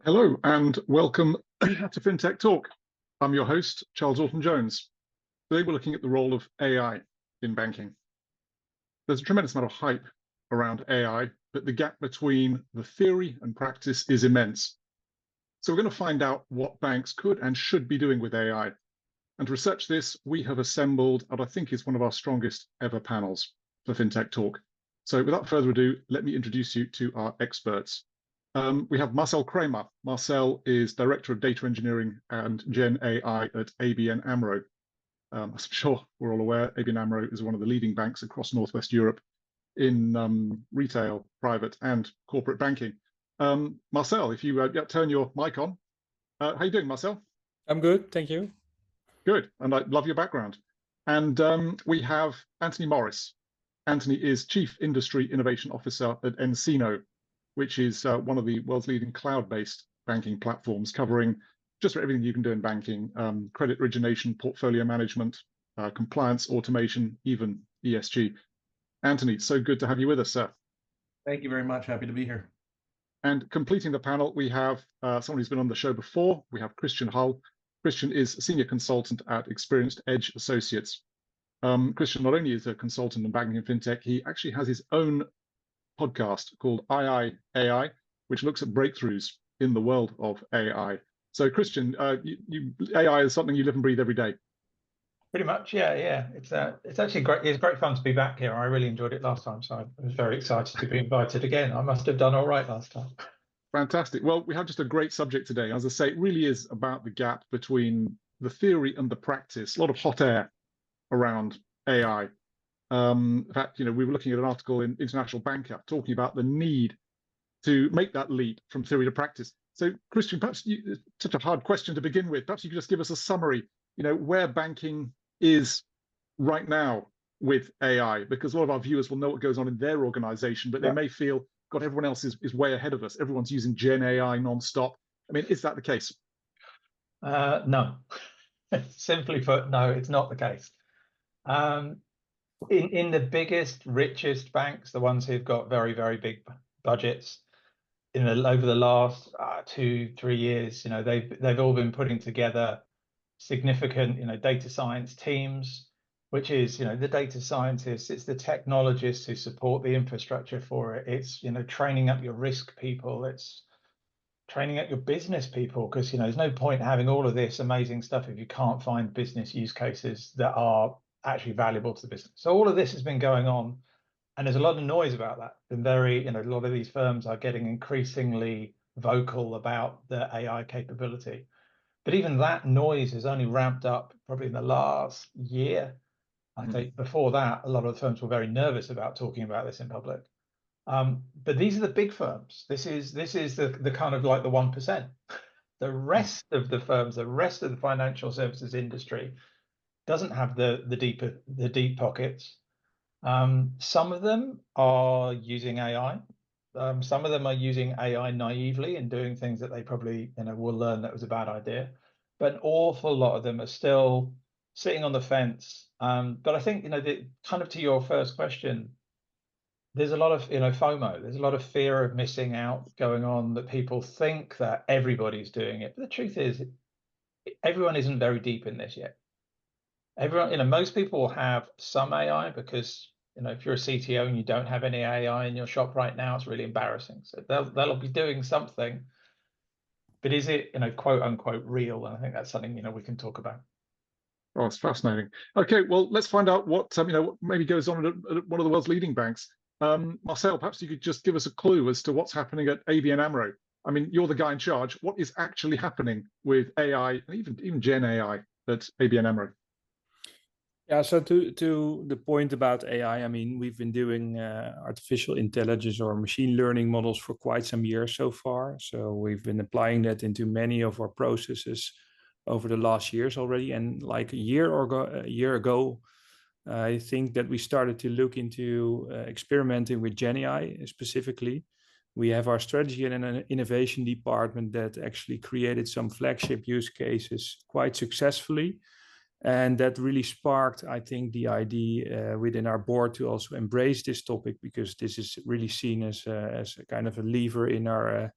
Hello and welcome to FinTech Talk. I'm your host, Charles Orton-Jones. Today we're looking at the role of AI in banking. There's a tremendous amount of hype around AI, but the gap between the theory and practice is immense. So we're going to find out what banks could and should be doing with AI. And to research this, we have assembled what I think is one of our strongest ever panels for FinTech Talk. So without further ado, let me introduce you to our experts. We have Marcel Kramer. Marcel is Director of Data Engineering and Gen AI at ABN AMRO. As I'm sure we're all aware, ABN AMRO is one of the leading banks across Northwest Europe in retail, private, and corporate banking. Marcel, if you turn your mic on. How are you doing, Marcel? I'm good, thank you. Good, and I love your background. And we have Anthony Morris. Anthony is Chief Industry Innovation Officer at nCino, which is one of the world's leading cloud-based banking platforms, covering just about everything you can do in banking: credit origination, portfolio management, compliance, automation, even ESG. Anthony, so good to have you with us, sir. Thank you very much. Happy to be here. And completing the panel, we have someone who's been on the show before. We have Christian Hull. Christian is Senior Consultant at Experienced Edge Associates. Christian not only is a consultant in banking and fintech, he actually has his own podcast called AI, which looks at breakthroughs in the world of AI. So Christian, AI is something you live and breathe every day. Pretty much, yeah. It's actually great. It's great fun to be back here. I really enjoyed it last time, so I was very excited to be invited again. I must have done all right last time. Fantastic. Well, we have just a great subject today. As I say, it really is about the gap between the theory and the practice. A lot of hot air around AI. In fact, we were looking at an article in International Banker talking about the need to make that leap from theory to practice. So, Christian, perhaps it's such a hard question to begin with. Perhaps you could just give us a summary, where banking is right now with AI, because a lot of our viewers will know what goes on in their organization, but they may feel, God, everyone else is way ahead of us. Everyone's using Gen AI nonstop. I mean, is that the case? No. Simply put, no, it's not the case. In the biggest, richest banks, the ones who've got very, very big budgets, over the last 2-3 years, they've all been putting together significant, data science teams, which is, the data scientists, it's the technologists who support the infrastructure for it. It's, training up your risk people. It's training up your business people, because, there's no point having all of this amazing stuff if you can't find business use cases that are actually valuable to the business. So all of this has been going on, and there's a lot of noise about that. And a lot of these firms are getting increasingly vocal about the AI capability. But even that noise has only ramped up probably in the last year. I think before that, a lot of the firms were very nervous about talking about this in public. But these are the big firms. This is the kind of like the 1%. The rest of the firms, the rest of the financial services industry doesn't have the deep pockets. Some of them are using AI. Some of them are using AI naively and doing things that they probably will learn that was a bad idea. But an awful lot of them are still sitting on the fence. But I think kind of to your first question, there's a lot of FOMO. There's a lot of fear of missing out going on, that people think that everybody's doing it. But the truth is, everyone isn't very deep in this yet. Everyone, most people will have some AI, because if you're a CTO and you don't have any AI in your shop right now, it's really embarrassing. So they'll be doing something, but is it quote unquote real? And I think that's something we can talk about. Oh, it's fascinating. Okay, well, let's find out what what maybe goes on at one of the world's leading banks. Marcel, perhaps you could just give us a clue as to what's happening at ABN AMRO. I mean, you're the guy in charge. What is actually happening with AI and even Gen AI at ABN AMRO? Yeah, so to the point about AI, I mean, we've been doing artificial intelligence or machine learning models for quite some years so far. So we've been applying that into many of our processes over the last years already. And like a year ago, I think that we started to look into experimenting with Gen AI specifically. We have our strategy and an innovation department that actually created some flagship use cases quite successfully. And that really sparked, I think, the idea within our board to also embrace this topic, because this is really seen as a kind of a lever in our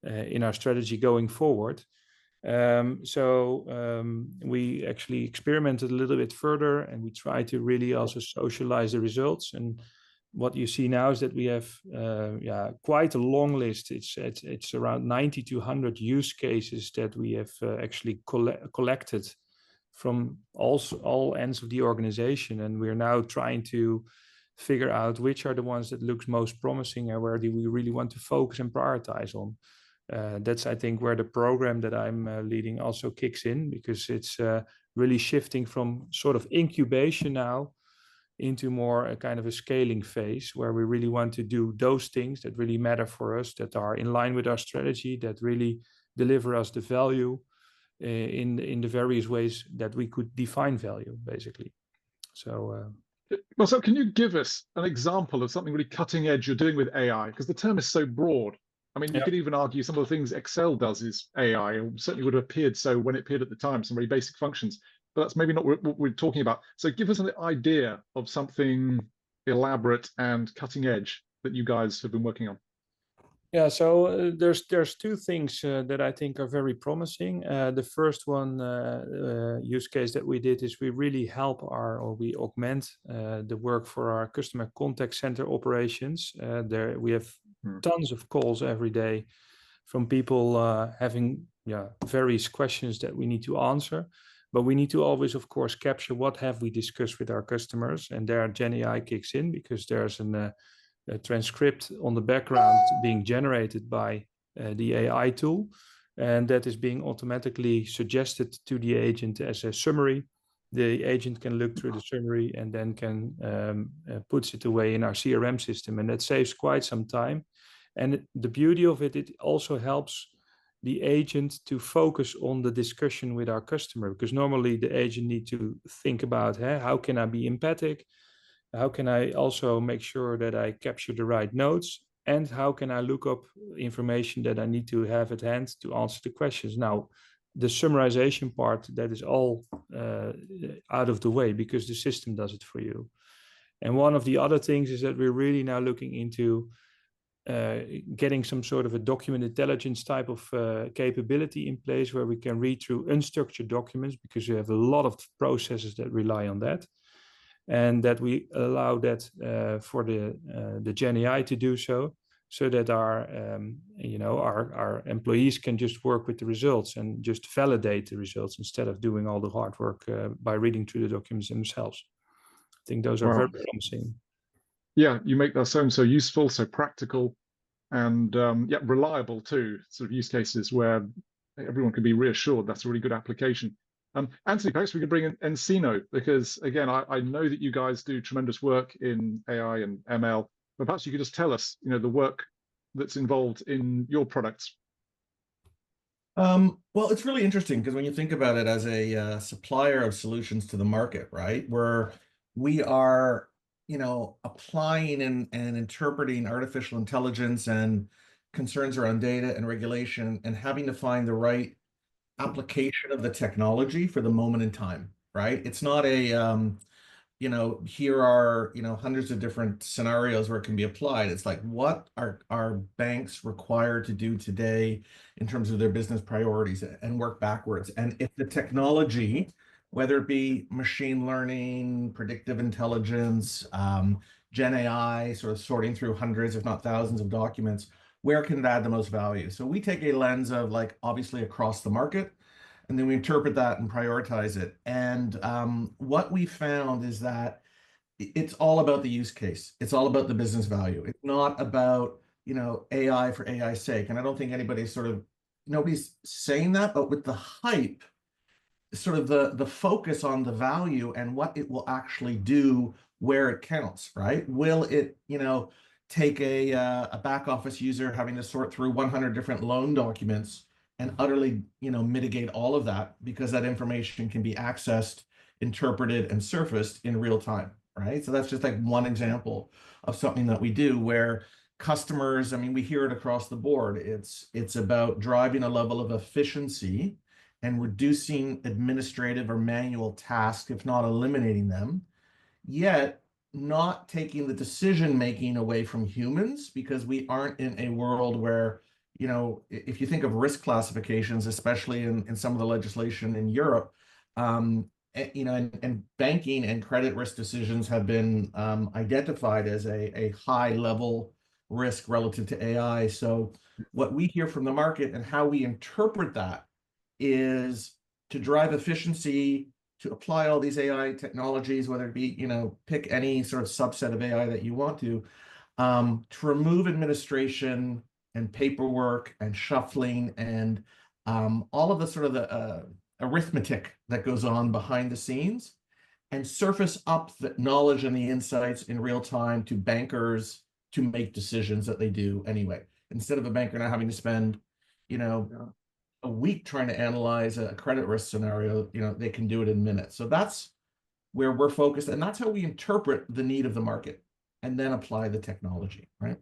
in our strategy going forward. We actually experimented a little bit further, and we try to really also socialize the results. And what you see now is that we have quite a long list. It's around 90 to 100 use cases that we have actually collected from all ends of the organization, and we're now trying to figure out which are the ones that looks most promising and where do we really want to focus and prioritize on. That's, I think, where the program that I'm leading also kicks in, because it's really shifting from sort of incubation now into more a kind of a scaling phase, where we really want to do those things that really matter for us, that are in line with our strategy, that really deliver us the value in the various ways that we could define value, basically. So can you give us an example of something really cutting edge you're doing with AI? Because the term is so broad. I mean, you could even argue some of the things Excel does is AI, or certainly would have appeared so when it appeared at the time, some very basic functions. But that's maybe not what we're talking about. So give us an idea of something elaborate and cutting edge that you guys have been working on. Yeah, so there's two things that I think are very promising. The first one use case that we did is we really we augment the work for our customer contact center operations. There we have tons of calls every day from people having various questions that we need to answer. But we need to always, of course, capture what have we discussed with our customers, and there GenAI kicks in, because there's a transcript on the background being generated by the AI tool, and that is being automatically suggested to the agent as a summary. The agent can look through the summary and then can puts it away in our CRM system, and that saves quite some time. And the beauty of it, it also helps the agent to focus on the discussion with our customer, because normally the agent needs to think about, how can I be empathic? How can I also make sure that I capture the right notes? And how can I look up information that I need to have at hand to answer the questions? Now, the summarization part, that is all out of the way, because the system does it for you. And one of the other things is that we're really now looking into getting some sort of a document intelligence type of capability in place, where we can read through unstructured documents, because we have a lot of processes that rely on that. And that we allow that for the GenAI to do so that our employees can just work with the results and just validate the results, instead of doing all the hard work by reading through the documents themselves. I think those are very promising. Yeah, you make that sound so useful, so practical, and reliable too. Sort of use cases where everyone can be reassured that's a really good application. Anthony, perhaps we could bring in Encino, because again, I know that you guys do tremendous work in AI and ML, but perhaps you could just tell us, the work that's involved in your products. Well, it's really interesting, because when you think about it as a supplier of solutions to the market, right, where we are, applying and interpreting artificial intelligence and concerns around data and regulation, and having to find the right application of the technology for the moment in time, right? It's not a, here are, hundreds of different scenarios where it can be applied. It's like, what are banks required to do today in terms of their business priorities, and work backwards. And if the technology, whether it be machine learning, predictive intelligence, Gen AI, sort of sorting through hundreds, if not thousands of documents, where can it add the most value? So we take a lens of, like, obviously across the market, and then we interpret that and prioritize it. And what we found is that it's all about the use case. It's all about the business value. It's not about, AI for AI's sake. And I don't think nobody's saying that, but with the hype, sort of the focus on the value and what it will actually do where it counts, right? Will it, take a back office user having to sort through 100 different loan documents and utterly, mitigate all of that, because that information can be accessed, interpreted, and surfaced in real time, right? So that's just like one example of something that we do, where customers, I mean, we hear it across the board. It's about driving a level of efficiency and reducing administrative or manual tasks, if not eliminating them, yet not taking the decision making away from humans, because we aren't in a world where, you know, if you think of risk classifications, especially in some of the legislation in Europe, you know, and banking and credit risk decisions have been identified as a high level risk relative to AI. So what we hear from the market and how we interpret that is to drive efficiency, to apply all these AI technologies, whether it be, you know, pick any sort of subset of AI that you want to remove administration and paperwork and shuffling and all of the sort of the arithmetic that goes on behind the scenes, and surface up the knowledge and the insights in real time to bankers to make decisions that they do anyway. Instead of a banker now having to spend, you know, a week trying to analyze a credit risk scenario, you know, they can do it in minutes. So that's where we're focused, and that's how we interpret the need of the market and then apply the technology, right?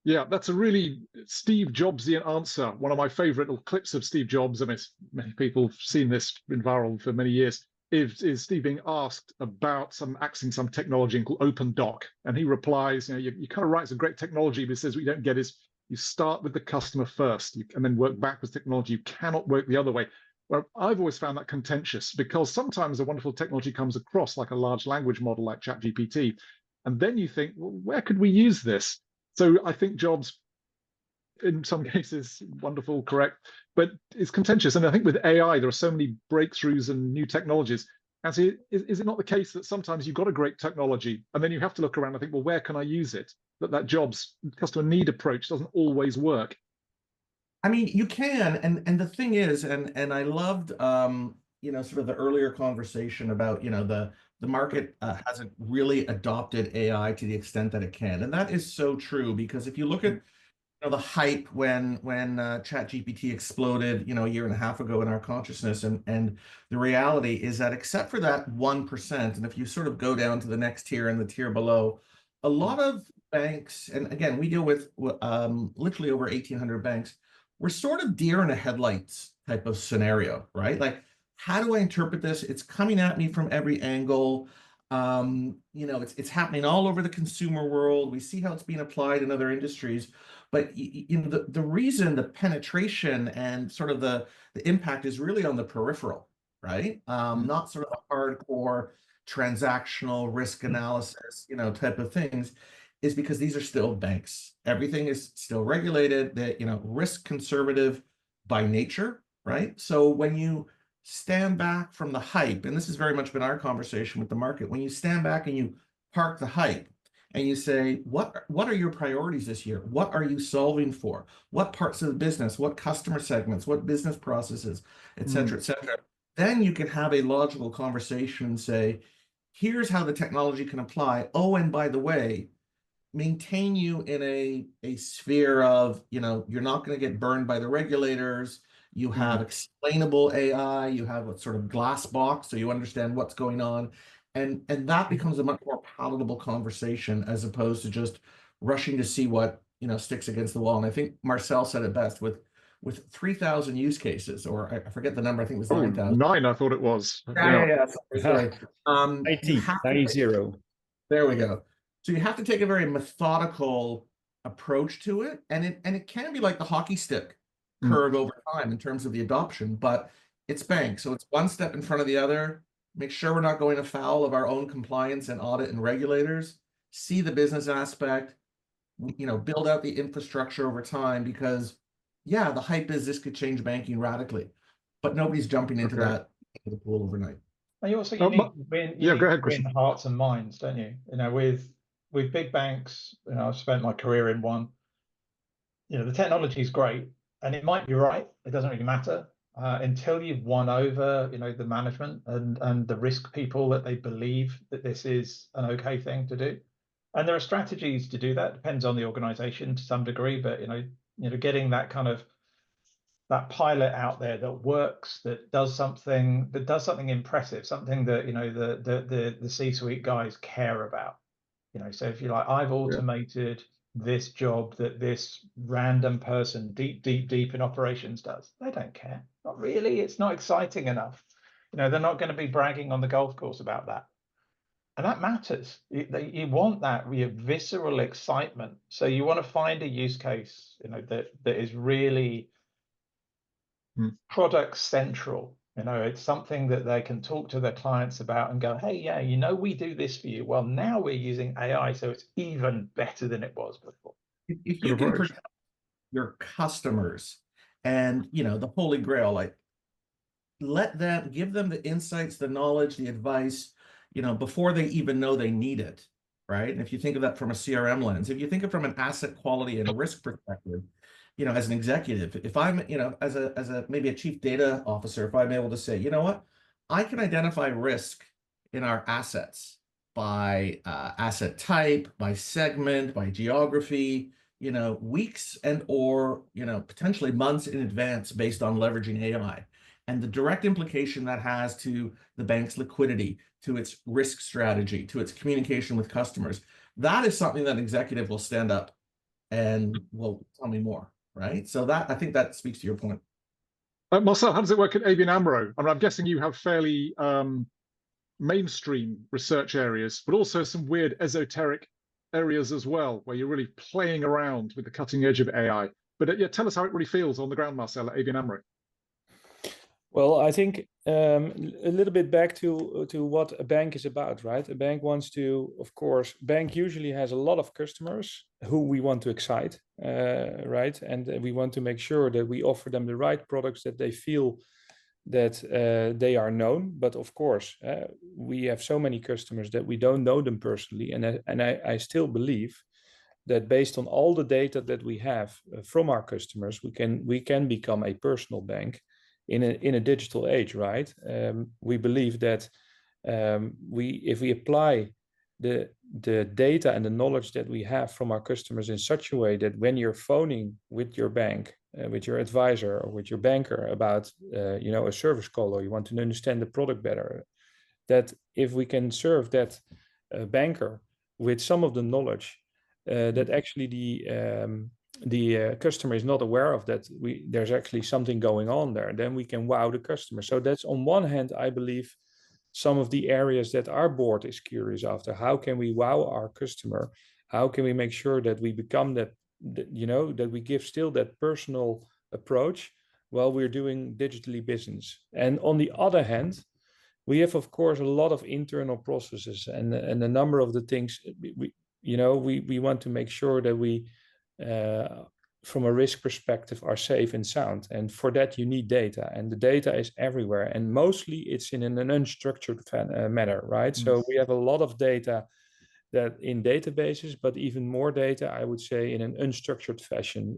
Yeah, that's a really Steve Jobsian answer. One of my favorite little clips of Steve Jobs, I mean, many people have seen this, been viral for many years, is Steve being asked about accessing some technology called OpenDoc. And he replies, you know, you kind of write some great technology, but he says what you don't get is you start with the customer first and then work backwards technology. You cannot work the other way. Well, I've always found that contentious because sometimes a wonderful technology comes across like a large language model like ChatGPT. And then you think, well, where could we use this? So I think Jobs, in some cases, wonderful, correct, but it's contentious. And I think with AI, there are so many breakthroughs and new technologies. And so is it not the case that sometimes you've got a great technology and then you have to look around and think, well, where can I use it? That Jobs customer need approach doesn't always work. I mean, you can, and the thing is, and I loved, you know, sort of the earlier conversation about, you know, the market hasn't really adopted AI to the extent that it can, and that is so true because if you look at, you know, the hype when ChatGPT exploded, you know, a year and a half ago in our consciousness, and the reality is that except for that 1%, and if you sort of go down to the next tier and the tier below, a lot of banks, and again, we deal with literally over 1,800 banks. We're sort of deer in the headlights type of scenario, right? Like, how do I interpret this? It's coming at me from every angle. You know, it's happening all over the consumer world. We see how it's being applied in other industries. But you know, the reason the penetration and sort of the impact is really on the peripheral, right? Not sort of the hardcore transactional risk analysis, you know, type of things, is because these are still banks. Everything is still regulated, that, you know, risk conservative by nature, right? So when you stand back from the hype, and this has very much been our conversation with the market, when you stand back and you park the hype and you say, what are your priorities this year? What are you solving for? What parts of the business, what customer segments, what business processes, et cetera, then you can have a logical conversation and say, here's how the technology can apply. Oh, and by the way, maintain you in a sphere of, you know, you're not going to get burned by the regulators. You have explainable AI, you have a sort of glass box, so you understand what's going on. And that becomes a much more palatable conversation as opposed to just rushing to see what, you know, sticks against the wall. And I think Marcel said it best with 3,000 use cases, or I forget the number, I think it was 9,000. 9, I thought it was. Yeah. Sorry. 90, 90. There we go. So you have to take a very methodical approach to it, and it can be like the hockey stick curve over time in terms of the adoption, but it's bank, so it's one step in front of the other. Make sure we're not going afoul of our own compliance and audit and regulators. See the business aspect, you know, build out the infrastructure over time, because yeah, the hype is this could change banking radically, but nobody's jumping into that into the pool overnight. And you need to win hearts and minds, don't you? You know, with big banks, you know, I've spent my career in one. You know, the technology is great, and it might be right. It doesn't really matter until you've won over, you know, the management and the risk people that they believe that this is an okay thing to do. And there are strategies to do that. Depends on the organization to some degree, but you know, getting that kind of that pilot out there that works, that does something impressive, something that, you know, the C-suite guys care about. You know, so if you're like, I've automated this job that this random person deep in operations does, they don't care. Not really. It's not exciting enough. You know, they're not going to be bragging on the golf course about that. And that matters. You want that visceral excitement. So you want to find a use case, that is really product central. It's something that they can talk to their clients about and go, hey, yeah, we do this for you. Well, now we're using AI, so it's even better than it was before. If you can protect your customers and, the holy grail, like give them the insights, the knowledge, the advice, before they even know they need it, right? And if you think of that from a CRM lens, if you think of it from an asset quality and a risk perspective, as an executive, if I'm, as a maybe a chief data officer, if I'm able to say, you know what, I can identify risk in our assets by asset type, by segment, by geography, weeks and or, potentially months in advance based on leveraging AI. And the direct implication that has to the bank's liquidity, to its risk strategy, to its communication with customers, that is something that an executive will stand up and will tell me more, right? So I think that speaks to your point. Marcel, how does it work at ABN AMRO? I mean, I'm guessing you have fairly mainstream research areas, but also some weird esoteric areas as well, where you're really playing around with the cutting edge of AI. But yeah, tell us how it really feels on the ground, Marcel, at ABN AMRO. Well, I think a little bit back to what a bank is about, right? A bank wants to, of course, bank usually has a lot of customers who we want to excite, right? And we want to make sure that we offer them the right products that they feel that they are known. But of course, we have so many customers that we don't know them personally. And I still believe that based on all the data that we have from our customers, we can become a personal bank in a digital age, right? We believe that if we apply the data and the knowledge that we have from our customers in such a way that when you're phoning with your bank, with your advisor or with your banker about a service call, or you want to understand the product better, that if we can serve that banker with some of the knowledge that actually the customer is not aware of, that there's actually something going on there, then we can wow the customer. So that's on one hand, I believe, some of the areas that our board is curious after. How can we wow our customer? How can we make sure that we become that we give still that personal approach while we're doing digitally business? And on the other hand, we have, of course, a lot of internal processes and a number of the things we want to make sure that we, from a risk perspective, are safe and sound. And for that, you need data, and the data is everywhere. And mostly it's in an unstructured manner, right? So we have a lot of data that in databases, but even more data, I would say, in an unstructured fashion,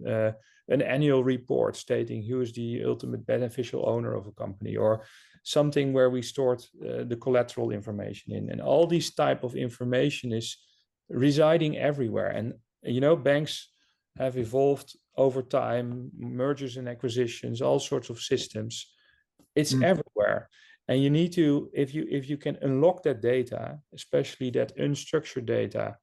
an annual report stating who is the ultimate beneficial owner of a company, or something where we stored the collateral information in. And all these type of information is residing everywhere. And, banks have evolved over time, mergers and acquisitions, all sorts of systems. It's everywhere. And you need to, if you can unlock that data, especially that unstructured data,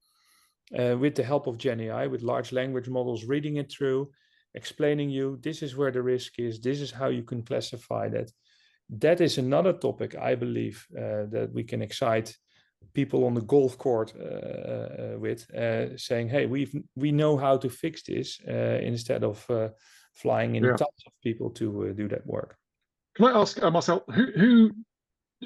with the help of GenAI, with large language models, reading it through, explaining you, this is where the risk is, this is how you can classify that. That is another topic, I believe, that we can excite people on the golf court with, saying, hey, we know how to fix this, instead of flying in tons of people to do that work. Can I ask, Marcel, who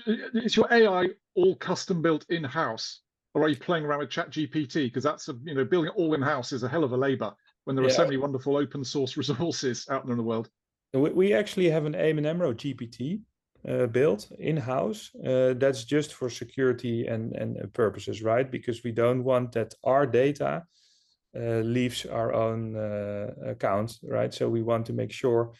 is your AI all custom built in-house, or are you playing around with ChatGPT? Because that's building it all in-house is a hell of a labor when there are so many wonderful open source resources out there in the world. We actually have an ABN AMRO GPT built in-house. That's just for security and purposes, right? Because we don't want that our data leaves our own account, right? So we want to make sure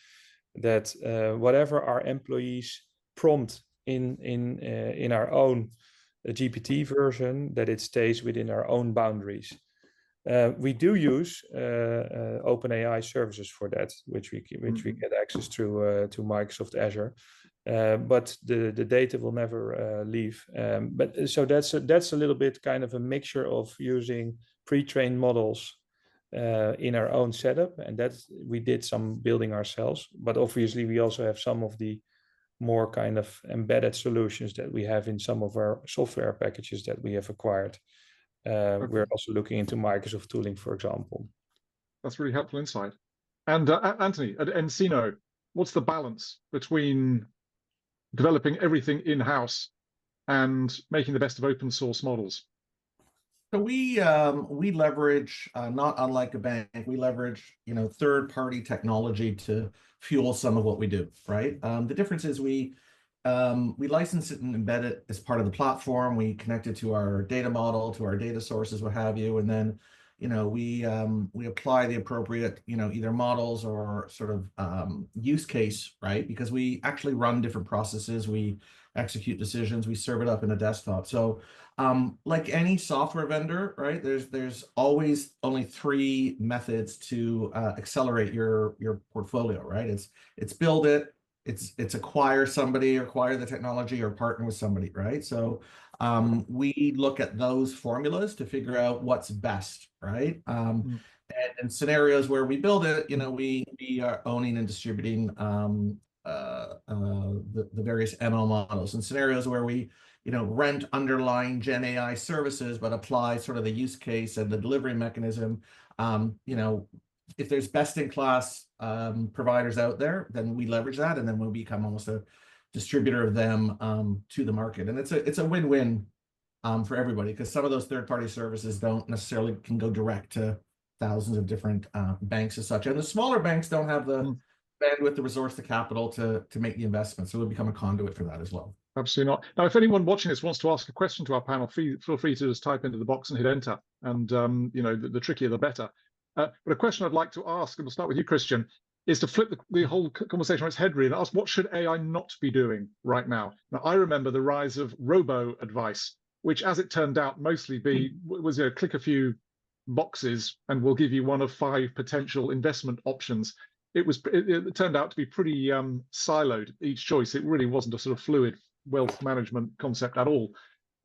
that whatever our employees prompt in our own GPT version, that it stays within our own boundaries. We do use OpenAI services for that, which we get access to Microsoft Azure, but the data will never leave. But so that's a little bit kind of a mixture of using pre-trained models in our own setup, and we did some building ourselves. But obviously, we also have some of the more kind of embedded solutions that we have in some of our software packages that we have acquired. We're also looking into Microsoft tooling, for example. That's really helpful insight. And Anthony, at Encino, what's the balance between developing everything in-house and making the best of open source models? So we leverage, not unlike a bank, we leverage, third-party technology to fuel some of what we do, right? The difference is we license it and embed it as part of the platform. We connect it to our data model, to our data sources, what have you, and then we apply the appropriate either models or sort of use case, right? Because we actually run different processes, we execute decisions, we serve it up in a desktop. So like any software vendor, right? There's always only three methods to accelerate your portfolio, right? It's build it, it's acquire somebody, acquire the technology, or partner with somebody, right? So we look at those formulas to figure out what's best, right? And in scenarios where we build it, we are owning and distributing the various ML models. In scenarios where we rent underlying Gen AI services, but apply sort of the use case and the delivery mechanism, if there's best-in-class providers out there, then we leverage that, and then we'll become almost a distributor of them to the market. And it's a win-win for everybody, because some of those third-party services don't necessarily can go direct to thousands of different banks as such. And the smaller banks don't have the bandwidth, the resource, the capital to make the investment. So we'll become a conduit for that as well. Absolutely not. Now, if anyone watching this wants to ask a question to our panel, feel free to just type into the box and hit enter. And the trickier the better. But a question I'd like to ask, and we'll start with you, Christian, is to flip the whole conversation on its head, really, and ask, what should AI not be doing right now? Now, I remember the rise of robo-advice, which, as it turned out, mostly was click a few boxes and we'll give you one of 5 potential investment options. It turned out to be pretty siloed, each choice. It really wasn't a sort of fluid wealth management concept at all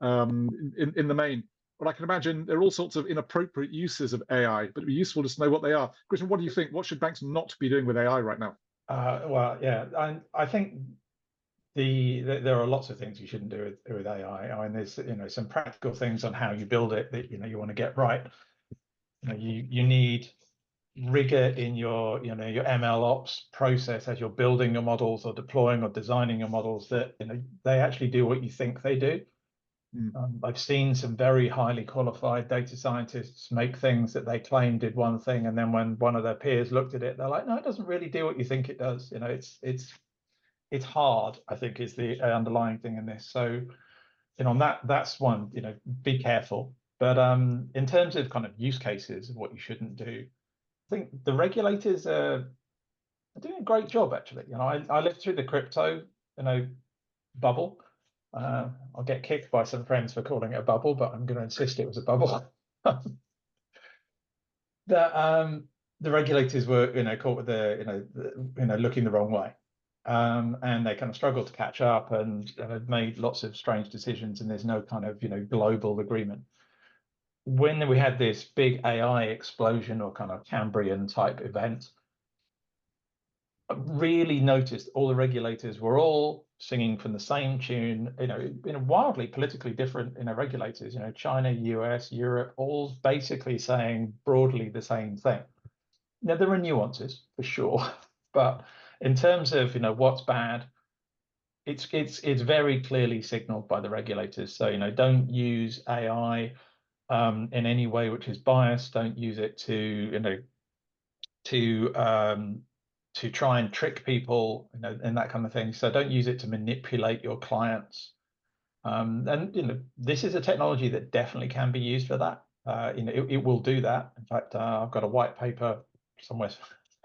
in the main. But I can imagine there are all sorts of inappropriate uses of AI, but it'd be useful just to know what they are. Christian, what do you think? What should banks not be doing with AI right now? Well, yeah, I think there are lots of things you shouldn't do with AI. I mean, there's some practical things on how you build it that you want to get right. You need rigor in your your ML ops process as you're building your models or deploying or designing your models, that they actually do what you think they do. I've seen some very highly qualified data scientists make things that they claim did one thing, and then when one of their peers looked at it, they're like, no, it doesn't really do what you think it does. It's hard, I think, is the underlying thing in this. So on that's one, be careful. But in terms of kind of use cases of what you shouldn't do, I think the regulators are doing a great job, actually. I lived through the crypto bubble. I'll get kicked by some friends for calling it a bubble, but I'm going to insist it was a bubble. The regulators were caught with looking the wrong way, and they kind of struggled to catch up and made lots of strange decisions, and there's no kind of global agreement. When we had this big AI explosion or kind of Cambrian type event, I really noticed all the regulators were all singing from the same tune, wildly politically different, regulators, China, US, Europe, all basically saying broadly the same thing. Now, there are nuances for sure, but in terms of, what's bad, it's very clearly signaled by the regulators. So, don't use AI in any way which is biased. Don't use it to try and trick people, and that kind of thing. So don't use it to manipulate your clients. And this is a technology that definitely can be used for that. It will do that. In fact, I've got a white paper somewhere,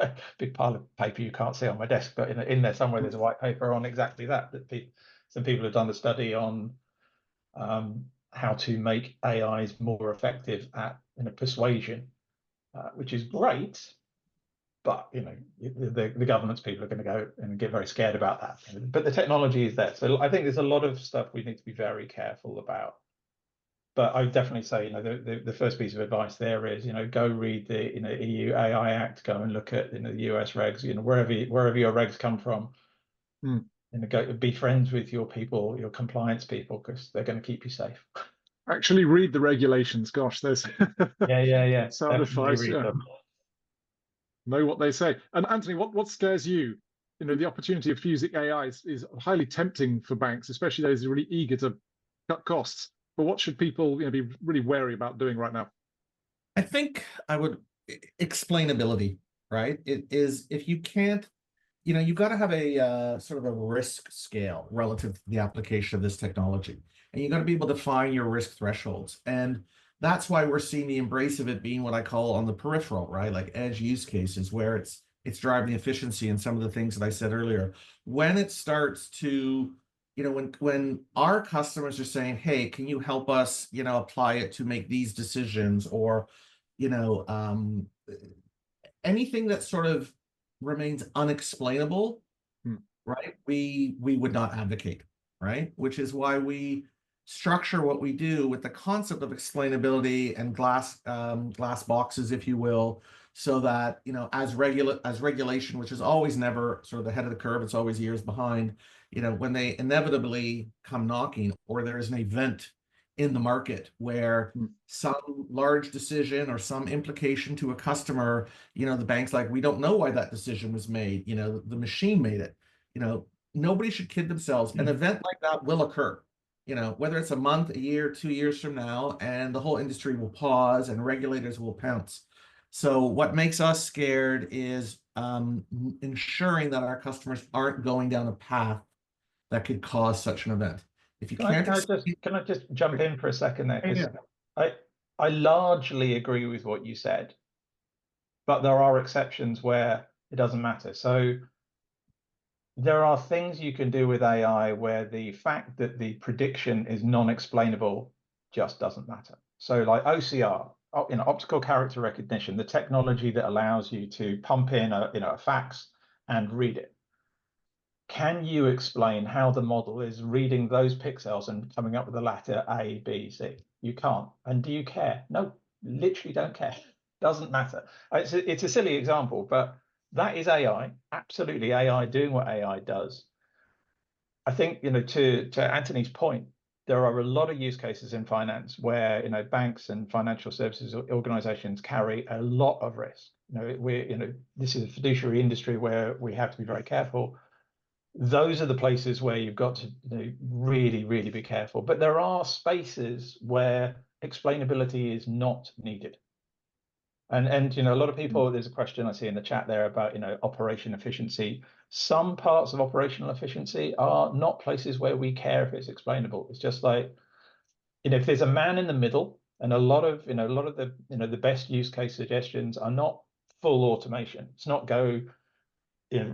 a big pile of paper you can't see on my desk, but in there somewhere there's a white paper on exactly that. Some people have done the study on how to make AIs more effective at persuasion, which is great. But the governance people are going to go and get very scared about that. But the technology is there, so I think there's a lot of stuff we need to be very careful about. But I definitely say, the first piece of advice there is, go read the EU AI Act, go and look at the US regs, wherever your regs come from. go be friends with your people, your compliance people, because they're going to keep you safe. Actually read the regulations. Gosh, there's Yeah. sound Definitely advice. read Yeah, them. know what they say. And Anthony, what scares you? You know, the opportunity of using AI is highly tempting for banks, especially those who are really eager to cut costs. But what should people, be really wary about doing right now? I think I would explainability, right? It is, if you can't, you've got to have a sort of a risk scale relative to the application of this technology. And you've got to be able to define your risk thresholds. And that's why we're seeing the embrace of it being what I call on the peripheral, right? Like edge use cases where it's driving efficiency and some of the things that I said earlier. When it starts to, when our customers are saying, hey, can you help us, apply it to make these decisions, or, you know, um, anything that sort of remains unexplainable, right? We would not advocate, right? Which is why we structure what we do with the concept of explainability and glass boxes, if you will, so that as regulation, which is always never sort of ahead of the curve, it's always years behind. When they inevitably come knocking, or there is an event in the market where some large decision or some implication to a customer, the bank's like, we don't know why that decision was made. The machine made it. Nobody should kid themselves. An event like that will occur, whether it's a month, a year, 2 years from now, and the whole industry will pause and regulators will pounce. So what makes us scared is ensuring that our customers aren't going down a path that could cause such an event. If you can't, Can I just jump in for a second there? Because yeah. I largely agree with what you said, but there are exceptions where it doesn't matter. So there are things you can do with AI where the fact that the prediction is non-explainable just doesn't matter. So like OCR, optical character recognition, the technology that allows you to pump in a fax and read it. Can you explain how the model is reading those pixels and coming up with the letter A, B, C? You can't. And do you care? No, literally don't care. Doesn't matter. It's a silly example, but that is AI, absolutely AI doing what AI does. I think, to Anthony's point, there are a lot of use cases in finance where, banks and financial services organizations carry a lot of risk. This is a fiduciary industry where we have to be very careful. Those are the places where you've got to really, really be careful. But there are spaces where explainability is not needed. And a lot of people, there's a question I see in the chat there about, operation efficiency. Some parts of operational efficiency are not places where we care if it's explainable. It's just like, if there's a man in the middle, and a lot of the, the best use case suggestions are not full automation. It's not go,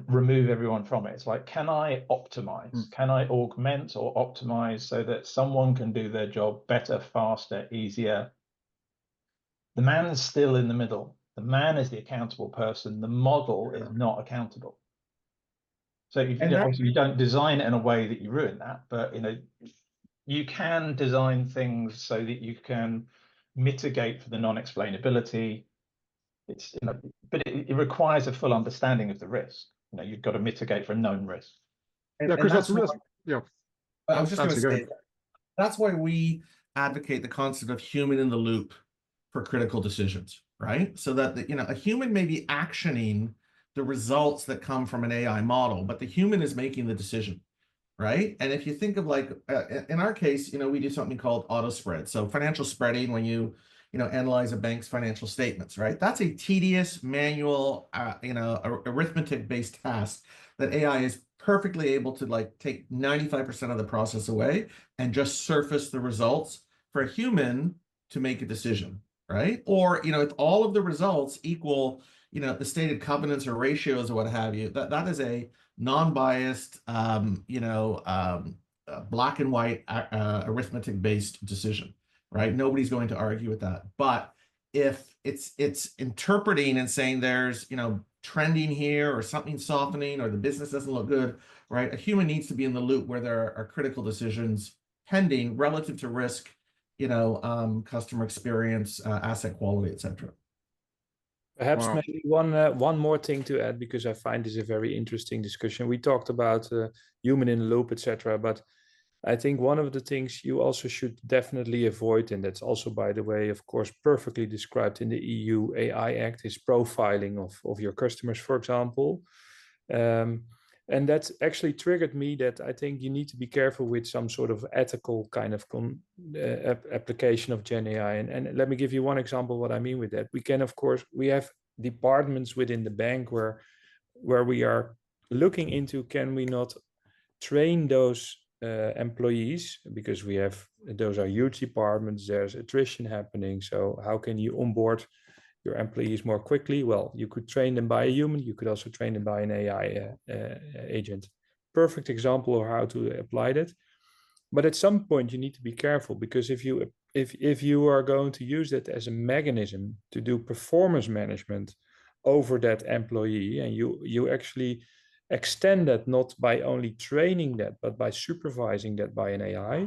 remove everyone from it. It's like, can I optimize? Can I augment or optimize so that someone can do their job better, faster, easier? The man is still in the middle. The man is the accountable person. The model is not accountable. So obviously you don't design it in a way that you ruin that, but you can design things so that you can mitigate for the non-explainability. It's but it requires a full understanding of the risk. You've got to mitigate for a known risk. Yeah, Chris, that's yeah. I was just going to say that's why we advocate the concept of human in the loop for critical decisions, right? So that a human may be actioning the results that come from an AI model, but the human is making the decision, right? And if you think of like in our case, we do something called auto spread. So financial spreading, when you analyze a bank's financial statements, right? That's a tedious manual, arithmetic-based task that AI is perfectly able to like take 95% of the process away and just surface the results for a human to make a decision, right? Or, if all of the results equal, the stated covenants or ratios or what have you, that is a non-biased, black and white arithmetic-based decision, right? Nobody's going to argue with that. But if it's interpreting and saying there's, trending here or something softening or the business doesn't look good, right? A human needs to be in the loop where there are critical decisions pending relative to risk, customer experience, asset quality, etc. Perhaps Wow. maybe one more thing to add, because I find this a very interesting discussion. We talked about human in the loop, etc. But I think one of the things you also should definitely avoid, and that's also, by the way, of course, perfectly described in the EU AI Act, is profiling of your customers, for example. And that's actually triggered me that I think you need to be careful with some sort of ethical kind of application of Gen AI. And let me give you one example what I mean with that. We can, of course, we have departments within the bank where we are looking into, can we not train those employees, because we have, those are huge departments, there's attrition happening. So how can you onboard your employees more quickly? Well, you could train them by a human, you could also train them by an AI agent. Perfect example of how to apply that. But at some point you need to be careful, because if you are going to use that as a mechanism to do performance management over that employee, and you actually extend that not by only training that, but by supervising that by an AI,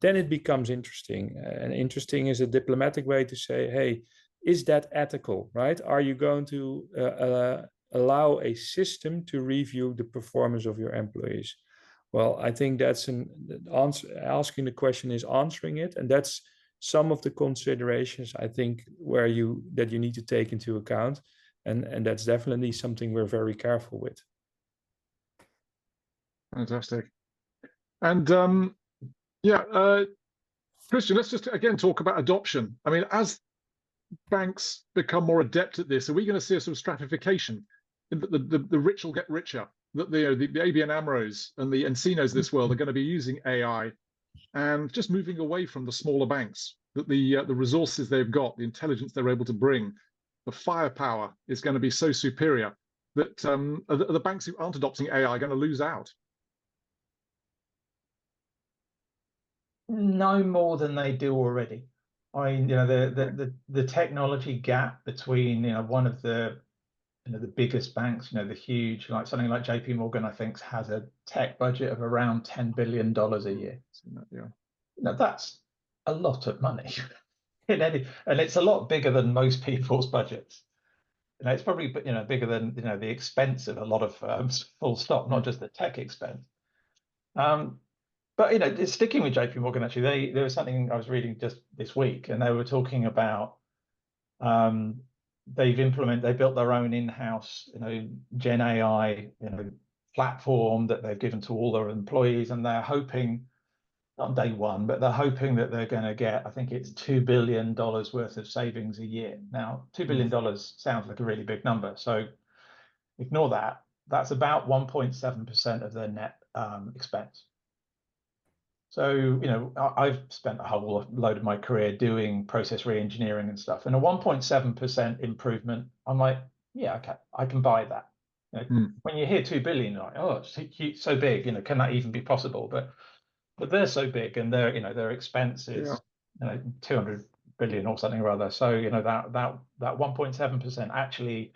then it becomes interesting. And interesting is a diplomatic way to say, hey, is that ethical, right? Are you going to allow a system to review the performance of your employees? Well, I think that's an answer. Asking the question is answering it, and that's some of the considerations I think that you need to take into account, and that's definitely something we're very careful with. Fantastic. And Christian, let's just again talk about adoption. I mean, as banks become more adept at this, are we going to see a sort of stratification? The rich will get richer. That the ABN AMROs and the Encinos of this world are going to be using AI and just moving away from the smaller banks. That the resources they've got, the intelligence they're able to bring, the firepower is going to be so superior that the banks who aren't adopting AI are going to lose out. No more than they do already. I mean, the technology gap between one of the the biggest banks, the huge, like something like JP Morgan, I think has a tech budget of around $10 billion a year. Yeah. That's a lot of money. And it's a lot bigger than most people's budgets. It's probably bigger than the expense of a lot of firms, full stop, not just the tech expense. But sticking with JP Morgan, actually, there was something I was reading just this week, and they were talking about they built their own in-house Gen AI platform that they've given to all their employees, and they're hoping, not day one, but they're hoping that they're going to get, I think it's $2 billion worth of savings a year. Now, $2 billion sounds like a really big number, so ignore that. That's about 1.7% of their net expense. So, I've spent a whole load of my career doing process re-engineering and stuff, and a 1.7% improvement, I'm like, yeah, okay, I can buy that. When you hear 2 billion, you're like, oh, it's so big, can that even be possible? But they're so big, and their expense is 200 billion or something or other. So that 1.7% actually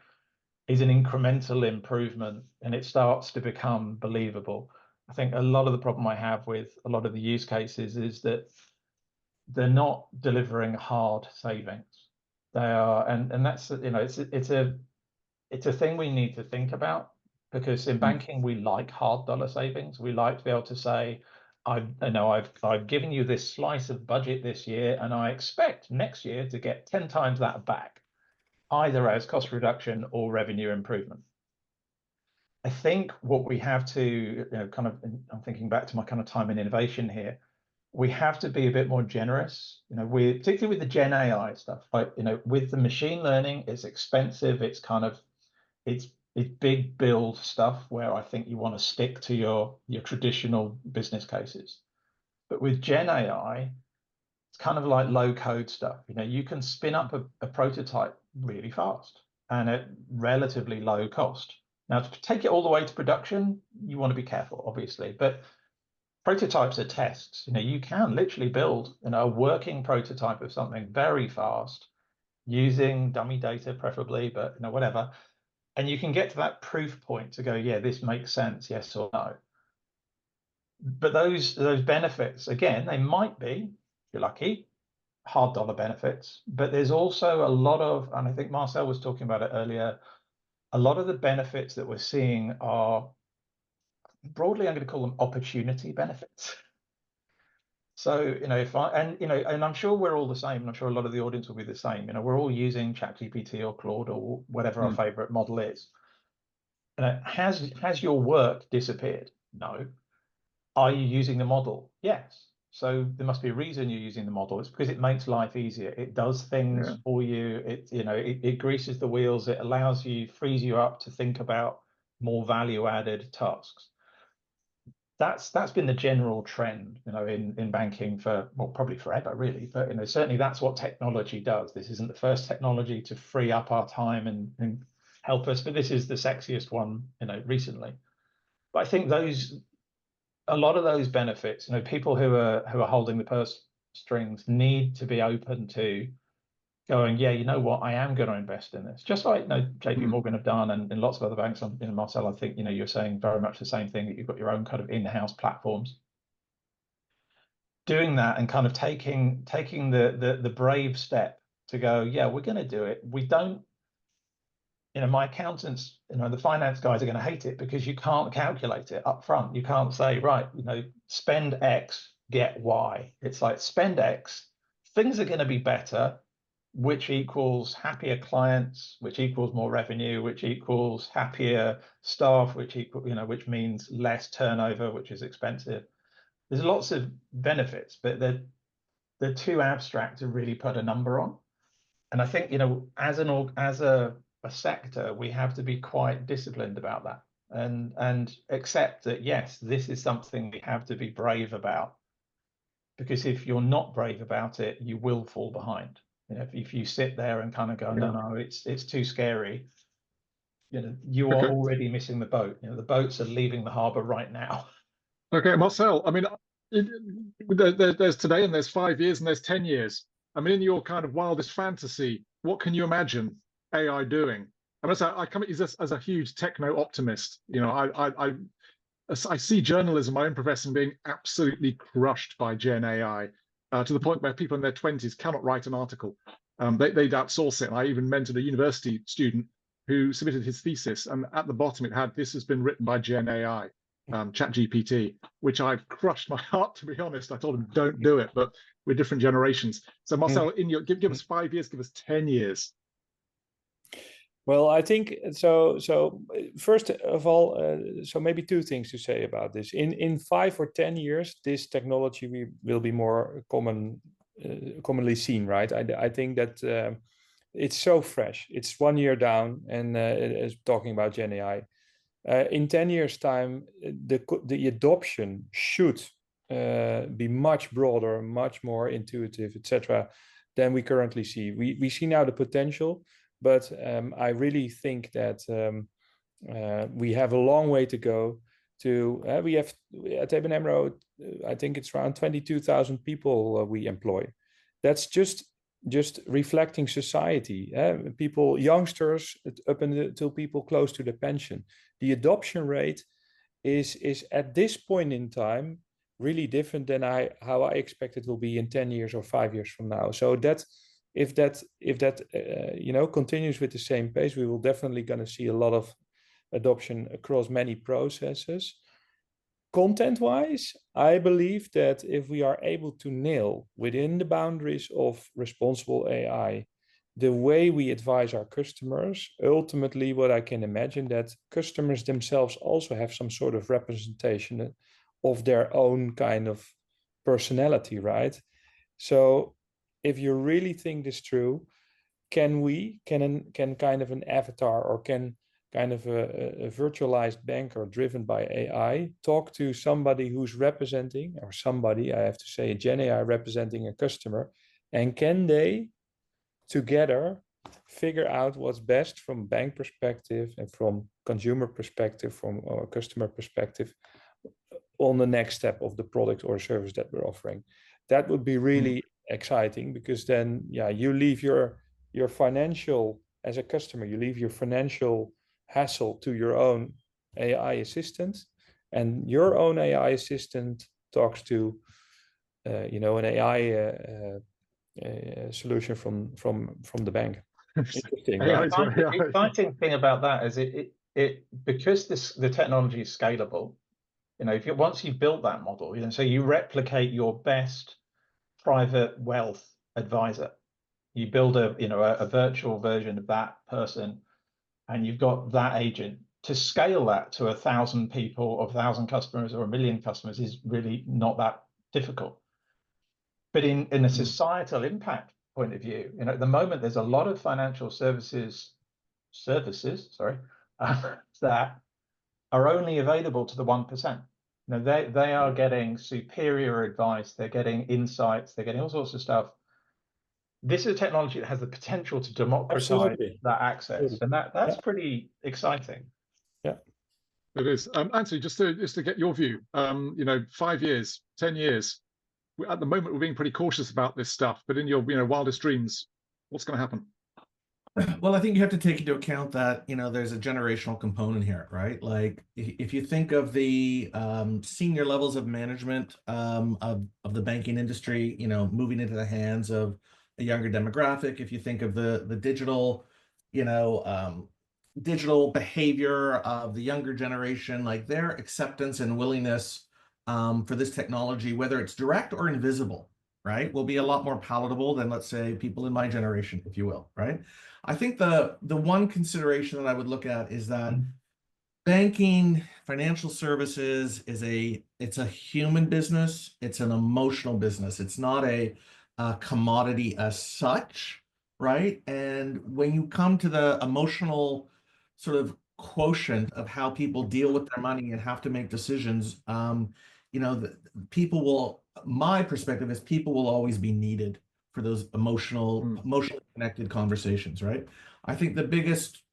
is an incremental improvement, and it starts to become believable. I think a lot of the problem I have with a lot of the use cases is that they're not delivering hard savings. They are, and that's it's a thing we need to think about, because in banking we like hard dollar savings. We like to be able to say, I've given you this slice of budget this year, and I expect next year to get 10 times that back, either as cost reduction or revenue improvement. I think what we have to I'm thinking back to my kind of time in innovation here. We have to be a bit more generous, particularly with the Gen AI stuff. Like, with the machine learning, it's expensive. It's it's big build stuff where I think you want to stick to your traditional business cases. But with Gen AI, it's kind of like low code stuff. You can spin up a prototype really fast and at relatively low cost. Now, to take it all the way to production, you want to be careful, obviously, but prototypes are tests. You can literally build a working prototype of something very fast using dummy data, preferably, but whatever. And you can get to that proof point to go, yeah, this makes sense, yes or no. But those benefits, again, they might be, if you're lucky, hard dollar benefits, but there's also a lot of, and I think Marcel was talking about it earlier, a lot of the benefits that we're seeing are broadly, I'm going to call them opportunity benefits. So, and I'm sure we're all the same, and I'm sure a lot of the audience will be the same. We're all using ChatGPT or Claude or whatever our favorite model is. Has your work disappeared? No. Are you using the model? Yes. So there must be a reason you're using the model. It's because it makes life easier. It does things for you. It greases the wheels. It allows you, frees you up to think about more value-added tasks. That's been the general trend, in banking for, well, probably forever, really. But certainly that's what technology does. This isn't the first technology to free up our time and help us, but this is the sexiest one, recently. But I think a lot of those benefits, people who are holding the purse strings need to be open to going, yeah, you know what, I am going to invest in this. Just like JP Morgan have done, and lots of other banks. Marcel, I think you're saying very much the same thing, that you've got your own kind of in-house platforms. Doing that and kind of taking the brave step to go, yeah, we're going to do it. We don't, my accountants, the finance guys are going to hate it because you can't calculate it up front. You can't say, right, spend X, get Y. It's like spend X, things are going to be better, which equals happier clients, which equals more revenue, which equals happier staff, which means less turnover, which is expensive. There's lots of benefits, but they're too abstract to really put a number on. And I think, as a sector, we have to be quite disciplined about that and accept that, yes, this is something we have to be brave about. Because if you're not brave about it, you will fall behind. If you sit there and kind of go, no, it's too scary, you are already missing the boat. The boats are leaving the harbor right now. Okay, Marcel, I mean, there's today and there's 5 years and there's 10 years. I mean, in your kind of wildest fantasy, what can you imagine AI doing? I mean, I come as a huge techno optimist. I see journalism, my own profession, being absolutely crushed by Gen AI, to the point where people in their 20s cannot write an article. They'd outsource it. And I even mentored a university student who submitted his thesis, and at the bottom it had, "This has been written by Gen AI, ChatGPT," which I've crushed my heart, to be honest. I told him, don't do it, but we're different generations. So Marcel, give us 5 years, give us 10 years. Well, I think so. First of all, so maybe two things to say about this. In 5 or 10 years, this technology will be more commonly seen, right? I think that it's so fresh. It's 1 year down, and it's talking about Gen AI. In 10 years' time, the adoption should be much broader, much more intuitive, etc., than we currently see. We see now the potential. But I really think that we have a long way to go. We have at ABN AMRO, I think it's around 22,000 people we employ. That's just reflecting society. People, youngsters, up until people close to the pension. The adoption rate is at this point in time really different than how I expect it will be in 10 years or 5 years from now. So that. If that continues with the same pace, we will definitely going to see a lot of adoption across many processes. Content-wise, I believe that if we are able to nail within the boundaries of responsible AI the way we advise our customers, ultimately what I can imagine that customers themselves also have some sort of representation of their own kind of personality, right? So if you really think this through, can kind of an avatar or can kind of a virtualized banker driven by AI talk to somebody who's representing, or somebody, I have to say, a Gen AI representing a customer, and can they together figure out what's best from bank perspective and from consumer perspective, from a customer perspective, on the next step of the product or service that we're offering? That would be really exciting, because then, yeah, you leave your financial, as a customer, you leave your financial hassle to your own AI assistant, and your own AI assistant talks to an AI solution from the bank. Interesting, AI right? to AI. Exciting thing about that is it because the technology is scalable. You know, if you once you've built that model, you know, so you replicate your best private wealth advisor. You build a virtual version of that person, and you've got that agent. To scale that to 1,000 people or 1,000 customers or 1 million customers is really not that difficult. But in a societal impact point of view, you know, at the moment there's a lot of financial services, sorry, that are only available to the 1%. You know, they are getting superior advice, they're getting insights, they're getting all sorts of stuff. This is a technology that has the potential to democratize Absolutely. that access, and that's pretty exciting. Yeah, It is. Anthony, just to get your view, you know, 5 years, 10 years, at the moment we're being pretty cautious about this stuff, but in your wildest dreams, what's going to happen? Well, I think you have to take into account that, you know, there's a generational component here, right? Like if you think of the senior levels of management of the banking industry, you know, moving into the hands of a younger demographic, if you think of the digital, you know, digital behavior of the younger generation, like their acceptance and willingness for this technology, whether it's direct or invisible, right, will be a lot more palatable than, let's say, people in my generation, if you will, right? I think the one consideration that I would look at is that banking, financial services it's a human business. It's an emotional business. It's not a commodity as such, right? And when you come to the emotional sort of quotient of how people deal with their money and have to make decisions, you know, my perspective is people will always be needed for those emotionally connected conversations, right? I think the biggest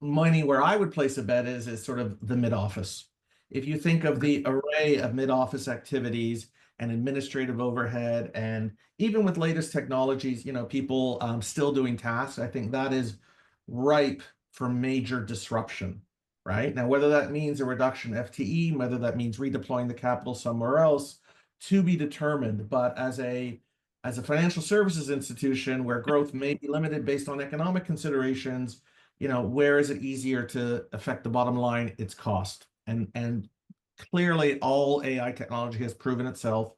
money where I would place a bet is sort of the mid-office. If you think of the array of mid-office activities and administrative overhead, and even with latest technologies, you know, people still doing tasks, I think that is ripe for major disruption, right? Now, whether that means a reduction in FTE, whether that means redeploying the capital somewhere else, to be determined. But as a financial services institution where growth may be limited based on economic considerations, you know, where is it easier to affect the bottom line? It's cost. And clearly all AI technology has proven itself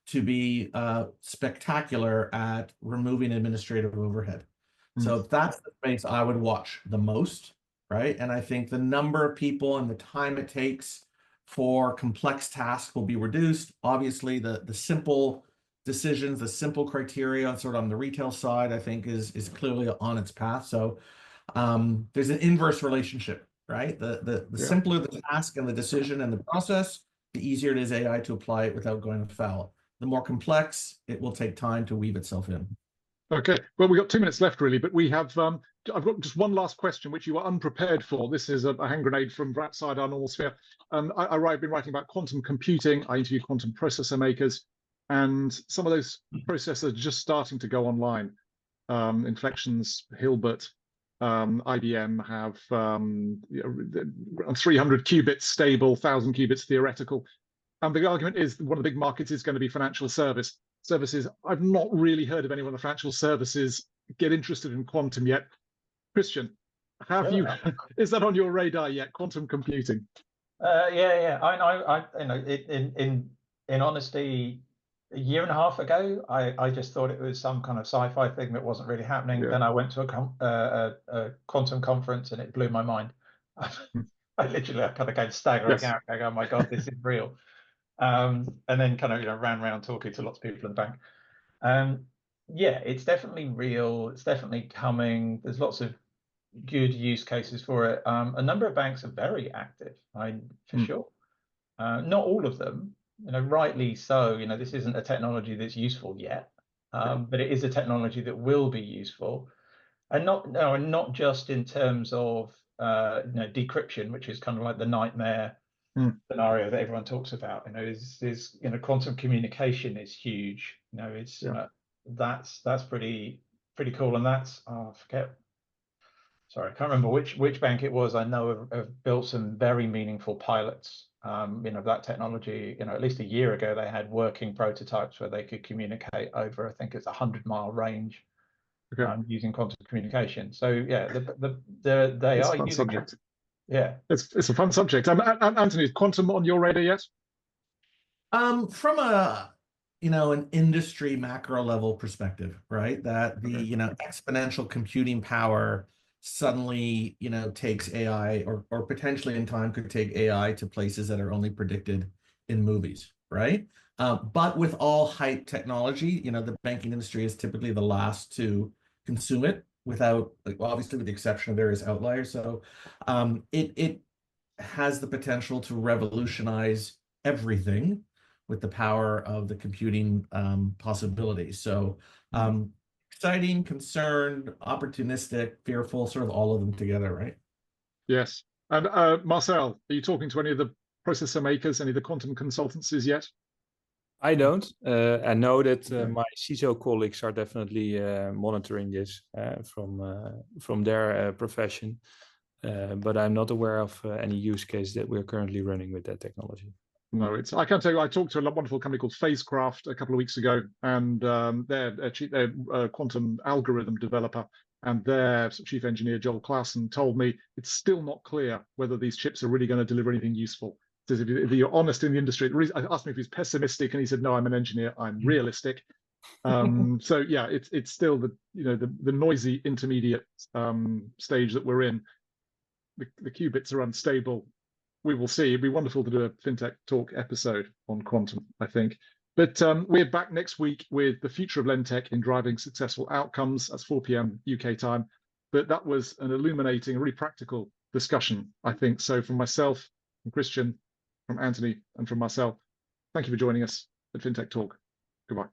to be spectacular at removing administrative overhead. So that's the space I would watch the most, right? And I think the number of people and the time it takes for complex tasks will be reduced. Obviously, the simple decisions, the simple criteria sort of on the retail side, I think is clearly on its path. So there's an inverse relationship, right? The simpler the task and the decision and the process, the easier it is AI to apply it without going afoul. The more complex, it will take time to weave itself in. Okay, well, we've got 2 minutes left, really, but we have, I've got just one last question, which you are unprepared for. This is a hand grenade from outside our normal sphere. I've been writing about quantum computing. I interview quantum processor makers, and some of those processors are just starting to go online. Inflections, Hilbert, IBM have 300 qubits stable, 1,000 qubits theoretical. And the argument is one of the big markets is going to be financial services. I've not really heard of anyone in the financial services get interested in quantum yet. Christian, have you? Is that on your radar yet? Quantum computing? Yeah. I you know, in honesty, a year and a half ago, I just thought it was some kind of sci-fi thing that wasn't really happening. Yeah. Then I went to a quantum conference and it blew my mind. I kind of came staggering out. I go, oh my God, this is real. And then kind of ran around talking to lots of people in the bank. Yeah, it's definitely real. It's definitely coming. There's lots of good use cases for it. A number of banks are very active, for sure. Not all of them, rightly so. This isn't a technology that's useful yet, but it is a technology that will be useful, and not just in terms of decryption, which is kind of like the nightmare scenario that everyone talks about. Quantum communication is huge. That's pretty cool, and that's I forget. sorry, I can't remember which bank it was. I know have built some very meaningful pilots, that technology. At least a year ago, they had working prototypes where they could communicate over, I think it's 100-mile range, using quantum communication. So yeah, they It's are a fun using subject. it. Yeah, It's a fun subject. Anthony, is quantum on your radar yet? From a an industry macro level perspective, right? That the exponential computing power suddenly takes AI, or potentially in time could take AI to places that are only predicted in movies, right? But with all hype technology, the banking industry is typically the last to consume it, without, like, obviously with the exception of various outliers. So it has the potential to revolutionize everything with the power of the computing possibilities. So exciting, concerned, opportunistic, fearful, sort of all of them together, right? Yes. And Marcel, are you talking to any of the processor makers, any of the quantum consultancies yet? I don't. I know that my CISO colleagues are definitely monitoring this from their profession, but I'm not aware of any use case that we're currently running with that technology. No, I can't tell you. I talked to a wonderful company called Phasecraft a couple of weeks ago, and they're a quantum algorithm developer, and their chief engineer, Joel Claassen, told me it's still not clear whether these chips are really going to deliver anything useful. Says if you're honest in the industry, I asked him if he's pessimistic, and he said, "No, I'm an engineer. I'm realistic." So yeah, it's still the noisy intermediate stage that we're in. The qubits are unstable. We will see. It'd be wonderful to do a FinTech Talk episode on quantum, I think. But we're back next week with the future of Lendtech in driving successful outcomes. That's 4 p.m. UK time. But that was an illuminating, really practical discussion, I think. So from myself, from Christian, from Anthony, and from Marcel, thank you for joining us at FinTech Talk. Goodbye.